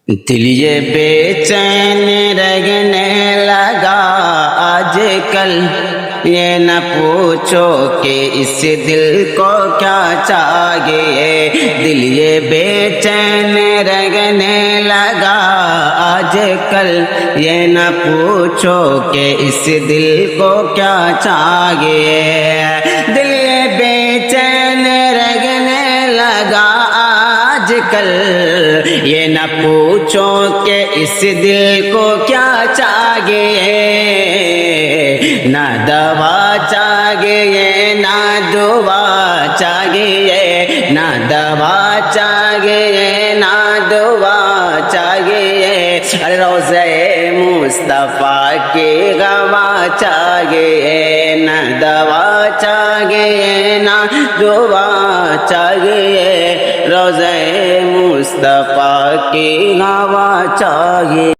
दिल ये बेचैन रहने लगा आज कल, ये न पूछो कि इस दिल को क्या चाहिए। दिल ये बेचैन रहने लगा आज कल, ये न पूछो कि इस दिल को क्या चाहिए। दिल ये बेचैन रहने लगा आजकल, ये न पूछो कि इस दिल को क्या चाहिए। ना दवा चाहिए ना दुआ चाहिए, ना दवा चाहिए ना दुआ चाहिए। अरे रोज़े मुस्तफ़ा की गवा चाहिए, ना दवा चाहिए ना दुआ चाहिए। रोज़े मुस्तफ़ा की गवा चाहिए।